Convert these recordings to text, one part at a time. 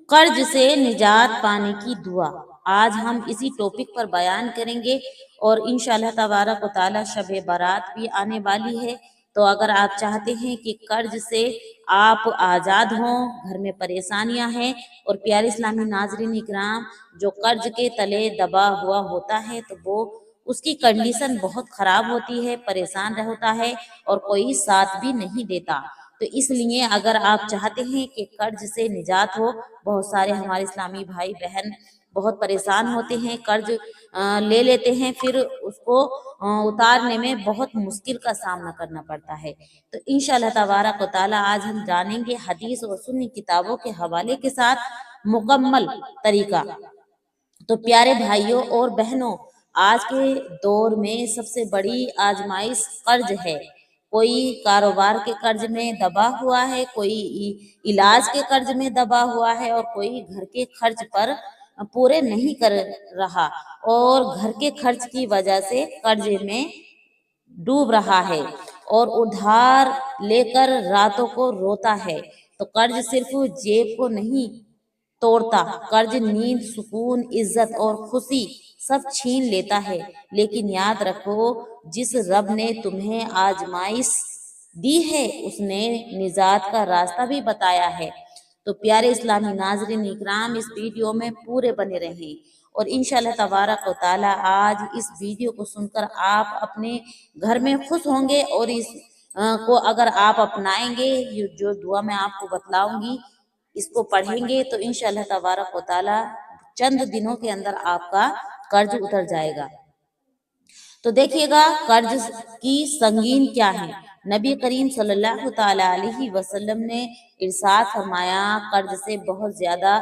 قرض سے نجات پانے کی دعا، آج ہم اسی ٹاپک پر بیان کریں گے، اور انشاءاللہ تبارک و تعالی شب برات بھی آنے والی ہے۔ تو اگر آپ چاہتے ہیں کہ قرض سے آپ آزاد ہوں، گھر میں پریشانیاں ہیں، اور پیارے اسلامی ناظرین اکرام، جو قرض کے تلے دبا ہوا ہوتا ہے تو وہ اس کی کنڈیشن بہت خراب ہوتی ہے، پریشان ہوتا ہے، اور کوئی ساتھ بھی نہیں دیتا۔ تو اس لیے اگر آپ چاہتے ہیں کہ قرض سے نجات ہو، بہت سارے ہمارے اسلامی بھائی بہن بہت پریشان ہوتے ہیں، قرض لے لیتے ہیں، پھر اس کو اتارنے میں بہت مشکل کا سامنا کرنا پڑتا ہے۔ تو انشاءاللہ تبارک و تعالی آج ہم جانیں گے حدیث اور سنی کتابوں کے حوالے کے ساتھ مکمل طریقہ۔ تو پیارے بھائیوں اور بہنوں، آج کے دور میں سب سے بڑی آزمائش قرض ہے۔ کوئی کاروبار کے قرض میں دبا ہوا ہے، کوئی علاج کے قرض میں دبا ہوا ہے، اور کوئی گھر کے خرچ پر پورے نہیں کر رہا، اور گھر کے خرچ کی وجہ سے قرض میں ڈوب رہا ہے، اور ادھار لے کر راتوں کو روتا ہے۔ تو قرض صرف جیب کو نہیں توڑتا، قرض نیند، سکون، عزت اور خوشی سب چھین لیتا ہے۔ لیکن یاد رکھو، جس رب نے تمہیں آزمائش دی ہے، اس نے نجات کا راستہ بھی بتایا ہے۔ تو پیارے اسلامی ناظرین اکرام، اس ویڈیو میں پورے بنے رہیں، اور انشاءاللہ تبارک و تعالی آج اس ویڈیو کو سن کر آپ اپنے گھر میں خوش ہوں گے، اور اس کو اگر آپ اپنائیں گے، یہ جو دعا میں آپ کو بتلاؤں گی، اس کو پڑھیں گے تو انشاءاللہ تبارک و تعالی چند دنوں کے اندر آپ کا قرض اتر جائے گا۔ تو دیکھیے گا قرض کی سنگین کیا ہے۔ نبی کریم صلی اللہ تعالی علیہ وسلم نے ارشاد فرمایا، قرض سے بہت زیادہ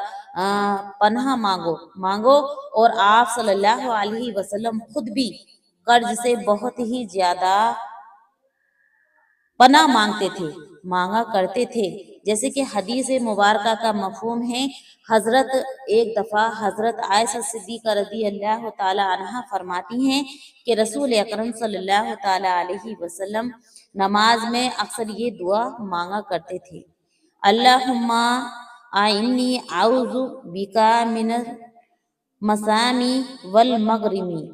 پناہ مانگو، اور آپ صلی اللہ علیہ وسلم خود بھی قرض سے بہت ہی زیادہ پناہ مانگا کرتے تھے۔ جیسے کہ حدیث مبارکہ کا مفہوم ہے، ایک دفعہ حضرت عائشہ صدیقہ رضی اللہ تعالی عنہا فرماتی ہیں کہ رسول اکرم صلی اللہ تعالی علیہ وسلم نماز میں اکثر یہ دعا مانگا کرتے تھے، اللہم اعنی اعوذ بک من المسانی والمغرمی۔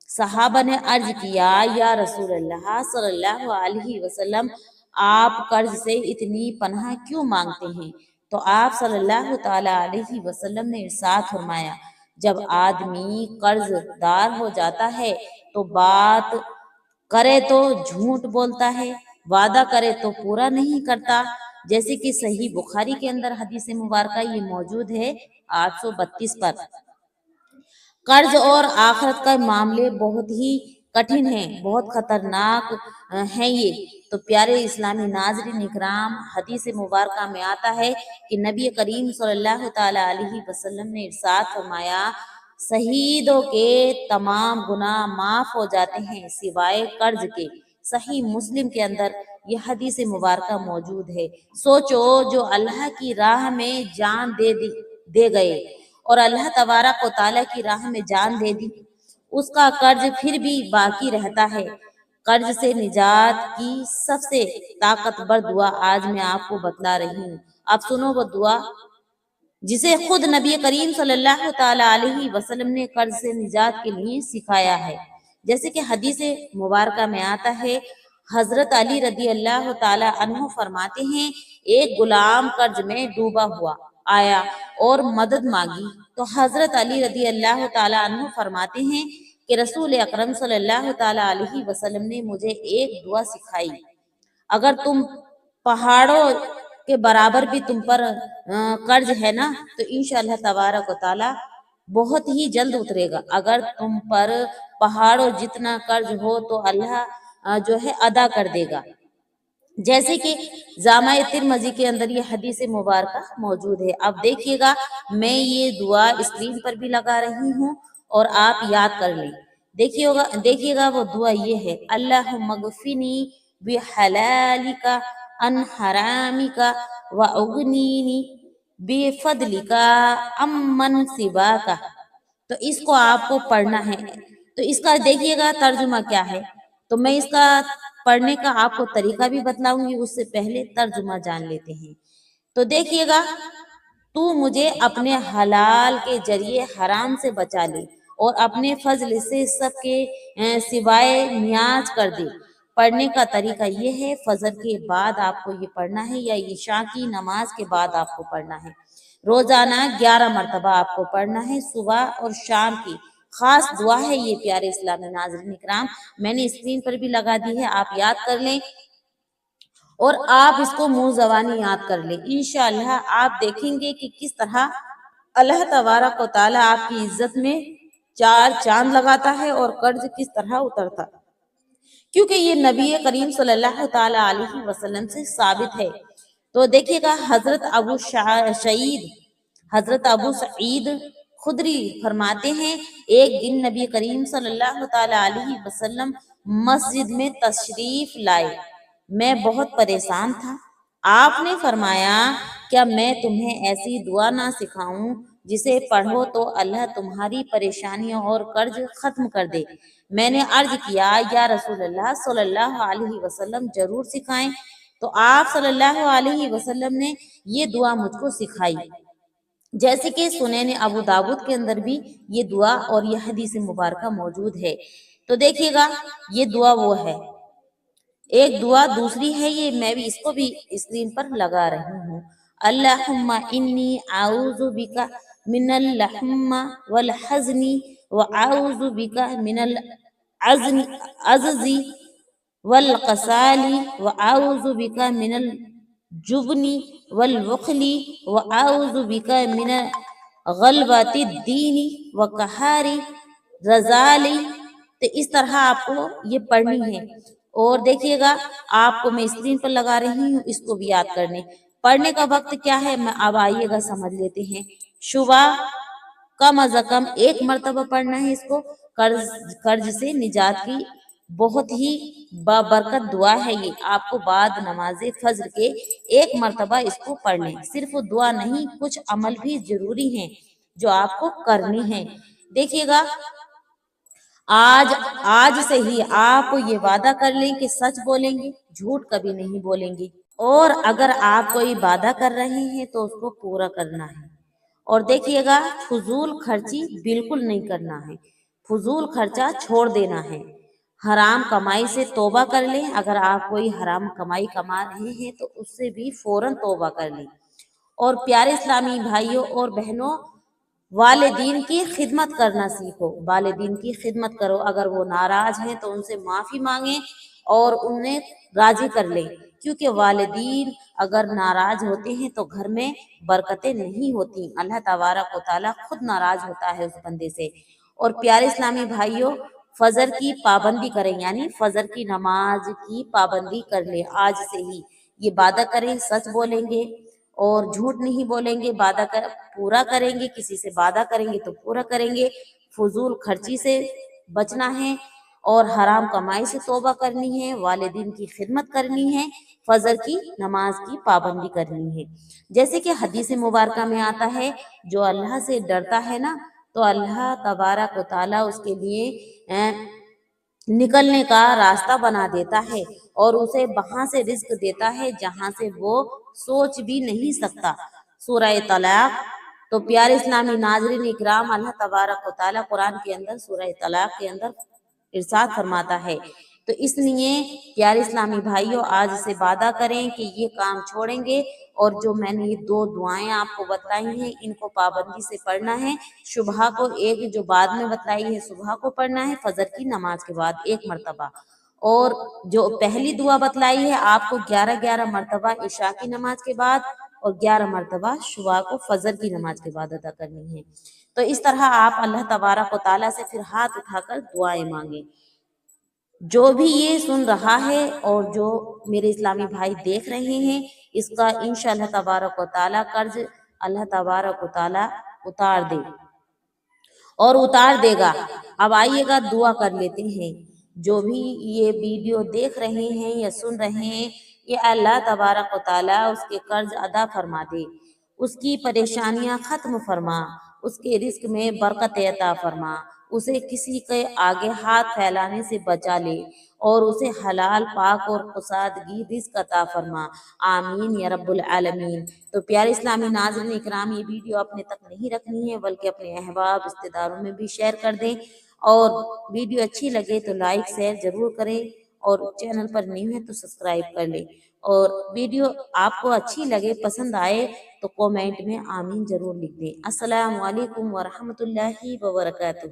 صحابہ نے عرض کیا، یا رسول اللہ صلی اللہ علیہ وسلم، آپ قرض سے اتنی پناہ کیوں مانگتے ہیں؟ تو آپ صلی اللہ تعالی علیہ وسلم نے ارشاد فرمایا، جب آدمی قرض دار ہو جاتا ہے تو بات کرے تو جھوٹ بولتا ہے، وعدہ کرے تو پورا نہیں کرتا۔ جیسے کہ صحیح بخاری کے اندر حدیث مبارکہ یہ موجود ہے 832 پر۔ قرض اور آخرت کا معاملے بہت ہی کٹھن ہیں، بہت خطرناک ہیں یہ۔ تو پیارے اسلامی ناظرین اکرام، حدیث مبارکہ میں آتا ہے کہ نبی کریم صلی اللہ تعالی علیہ وسلم نے ارشاد فرمایا، شہیدوں کے تمام گناہ معاف ہو جاتے ہیں سوائے قرض کے۔ صحیح مسلم کے اندر یہ حدیث مبارکہ موجود ہے۔ سوچو، جو اللہ کی راہ میں جان دے گئے، اور اللہ تبارک و تعالیٰ کی راہ میں جان دے دی، اس کا قرض پھر بھی باقی رہتا ہے۔ قرض سے نجات کی سب سے طاقتور دعا آج میں آپ کو بتلا رہی ہوں۔ اب سنو وہ دعا جسے خود نبی کریم صلی اللہ تعالی علیہ وسلم نے قرض سے نجات کے لیے سکھایا ہے۔ جیسے کہ حدیث مبارکہ میں آتا ہے، حضرت علی رضی اللہ تعالی عنہ فرماتے ہیں، ایک غلام قرض میں ڈوبا ہوا آیا اور مدد مانگی، تو حضرت علی رضی اللہ تعالی عنہ فرماتے ہیں کہ رسول اکرم صلی اللہ تعالی علیہ وسلم نے مجھے ایک دعا سکھائی، اگر تم پہاڑوں کے برابر بھی تم پر قرض ہے نا، تو انشاءاللہ تبارک و تعالی بہت ہی جلد اترے گا۔ اگر تم پر پہاڑوں جتنا قرض ہو تو اللہ جو ہے ادا کر دے گا۔ جیسے کہ جامع ترمذی کے اندر یہ حدیث مبارکہ موجود ہے۔ اب دیکھیے گا، میں یہ دعا اسکرین پر بھی لگا رہی ہوں اور آپ یاد کر لیں۔ دیکھیے گا وہ دعا یہ ہے، اللہم اغفنی بحلالک عن حرامک واغنینی بفضلک عمن سواک۔ تو اس کو آپ کو پڑھنا ہے۔ تو اس کا دیکھیے گا ترجمہ کیا ہے، تو میں اس کا پڑھنے کا آپ کو طریقہ بھی بتلاؤں گی، اس سے پہلے ترجمہ جان لیتے ہیں۔ تو دیکھیے گا، تو مجھے اپنے حلال کے ذریعے حرام سے بچا لے اور اپنے فضل سے سب کے سوائے نیاز کر دے۔ پڑھنے کا طریقہ یہ ہے، فجر کے بعد آپ کو یہ پڑھنا ہے یا عشاء کی نماز کے بعد آپ کو پڑھنا ہے۔ روزانہ 11 مرتبہ آپ کو پڑھنا ہے، صبح اور شام کی خاص دعا ہے یہ پیارے اسلامی ناظرین اکرام، میں نے اسکرین پر بھی لگا دی ہے، آپ یاد کر لیں اور آپ اس کو منہ زبانی یاد کر لیں۔ انشاءاللہ آپ دیکھیں گے کہ کس طرح اللہ تبارک و تعالیٰ آپ کی عزت میں چار چاند لگاتا ہے اور قرض کس طرح اترتا، کیونکہ یہ نبی کریم صلی اللہ تعالی علیہ وسلم سے ثابت ہے۔ تو دیکھیے گا حضرت ابو سعید خدری فرماتے ہیں، ایک دن نبی کریم صلی اللہ تعالی علیہ وسلم مسجد میں تشریف لائے، میں بہت پریشان تھا۔ آپ نے فرمایا، کیا میں تمہیں ایسی دعا نہ سکھاؤں جسے پڑھو تو اللہ تمہاری پریشانیوں اور قرض ختم کر دے؟ میں نے عرض کیا، یا رسول اللہ صلی اللہ علیہ وسلم ضرور سکھائیں۔ تو آپ صلی اللہ علیہ وسلم نے یہ دعا مجھ کو سکھائی، جیسے کہ سنن ابو داود کے اندر بھی یہ دعا اور یہ حدیث مبارکہ موجود ہے۔ تو دیکھیے گا یہ دعا وہ ہے۔ ایک دعا دوسری ہے، یہ میں بھی اس کو بھی اسکرین پر لگا رہی ہوں۔ اللہم انی اعوذ بک من الہم والحزن واعوذ بک من العجز والکسال واعوذ بک من الجبن والبخل واعوذ بک من غلبۃ الدین وقہر الرجال۔ تو اس طرح آپ کو یہ پڑھنی ہے۔ اور دیکھیے گا آپ کو میں اسکرین پر لگا رہی ہوں، اس کو بھی یاد کرنے۔ پڑھنے کا وقت کیا ہے، میں اب آئیے گا سمجھ لیتے ہیں۔ صبح کم از کم 1 مرتبہ پڑھنا ہے اس کو، قرض سے نجات کی بہت ہی بابرکت دعا ہے یہ، آپ کو بعد نماز فجر کے 1 مرتبہ اس کو پڑھ لیں۔ صرف دعا نہیں، کچھ عمل بھی ضروری ہیں جو آپ کو کرنی ہے۔ دیکھیے گا آج سے ہی آپ یہ وعدہ کر لیں کہ سچ بولیں گے، جھوٹ کبھی نہیں بولیں گے، اور اگر آپ کوئی وعدہ کر رہے ہیں تو اس کو پورا کرنا ہے۔ اور دیکھیے گا فضول خرچی بالکل نہیں کرنا ہے، فضول خرچہ چھوڑ دینا ہے۔ حرام کمائی سے توبہ کر لیں، اگر آپ کوئی حرام کمائی کما رہے ہیں تو اس سے بھی فوراً توبہ کر لیں۔ اور پیارے اسلامی بھائیوں اور بہنوں، والدین کی خدمت کرنا سیکھو، والدین کی خدمت کرو، اگر وہ ناراض ہیں تو ان سے معافی مانگیں اور انہیں راضی کر لیں، کیونکہ والدین اگر ناراض ہوتے ہیں تو گھر میں برکتیں نہیں ہوتی، اللہ تبارک و تعالیٰ خود ناراض ہوتا ہے اس بندے سے۔ اور پیارے اسلامی بھائیوں، فجر کی پابندی کریں، یعنی فجر کی نماز کی پابندی کر لیں آج سے ہی، یہ وعدہ کریں، سچ بولیں گے اور جھوٹ نہیں بولیں گے، وعدہ پورا کریں گے، کسی سے وعدہ کریں گے تو پورا کریں گے، فضول خرچی سے بچنا ہے اور حرام کمائی سے توبہ کرنی ہے، والدین کی خدمت کرنی ہے، فجر کی نماز کی پابندی کرنی ہے۔ جیسے کہ حدیث مبارکہ میں آتا ہے، جو اللہ سے ڈرتا ہے نا تو اللہ تبارک و تعالیٰ اس کے لیے نکلنے کا راستہ بنا دیتا ہے اور اسے وہاں سے رزق دیتا ہے جہاں سے وہ سوچ بھی نہیں سکتا۔ سورہ طلاق، تو پیارے اسلامی ناظرین اکرام، اللہ تبارک و تعالیٰ قرآن کے اندر سورہ طلاق کے اندر ارشاد فرماتا ہے۔ تو اس لیے پیارے اسلامی بھائیوں، آج سے وعدہ کریں کہ یہ کام چھوڑیں گے، اور جو میں نے یہ 2 دعائیں آپ کو بتائی ہیں ان کو پابندی سے پڑھنا ہے۔ صبح کو ایک جو بعد میں بتلائی ہے، صبح کو پڑھنا ہے فجر کی نماز کے بعد 1 مرتبہ، اور جو پہلی دعا بتلائی ہے آپ کو 11 مرتبہ عشاء کی نماز کے بعد اور 11 مرتبہ صبح کو فجر کی نماز کے بعد ادا کرنی ہے۔ تو اس طرح آپ اللہ تبارک و تعالیٰ سے پھر ہاتھ اٹھا کر دعائیں مانگیں۔ جو بھی یہ سن رہا ہے اور جو میرے اسلامی بھائی دیکھ رہے ہیں، اس کا انشاءاللہ تبارک و تعالیٰ قرض اللہ تبارک و تعالیٰ اتار دے اور اتار دے گا۔ اب آئیے گا دعا کر لیتے ہیں، جو بھی یہ ویڈیو دیکھ رہے ہیں یا سن رہے ہیں، یہ اللہ تبارک و تعالیٰ اس کے قرض ادا فرما دے، اس کی پریشانیاں ختم فرما، اس کے رزق میں برکت عطا فرما، اسے کسی کے آگے ہاتھ پھیلانے سے بچا لے اور اسے حلال پاک اور کسادگی رزق عطا فرما، آمین یا رب العالمین۔ تو پیارے اسلامی ناظرین اکرام، یہ ویڈیو اپنے تک نہیں رکھنی ہے بلکہ اپنے احباب رشتہ داروں میں بھی شیئر کر دیں، اور ویڈیو اچھی لگے تو لائک شیئر ضرور کریں، اور چینل پر نیو ہے تو سبسکرائب کر لیں، اور ویڈیو آپ کو اچھی لگے پسند آئے تو کومنٹ میں آمین ضرور لکھ دیں۔ السلام علیکم ورحمۃ اللہ وبرکاتہ۔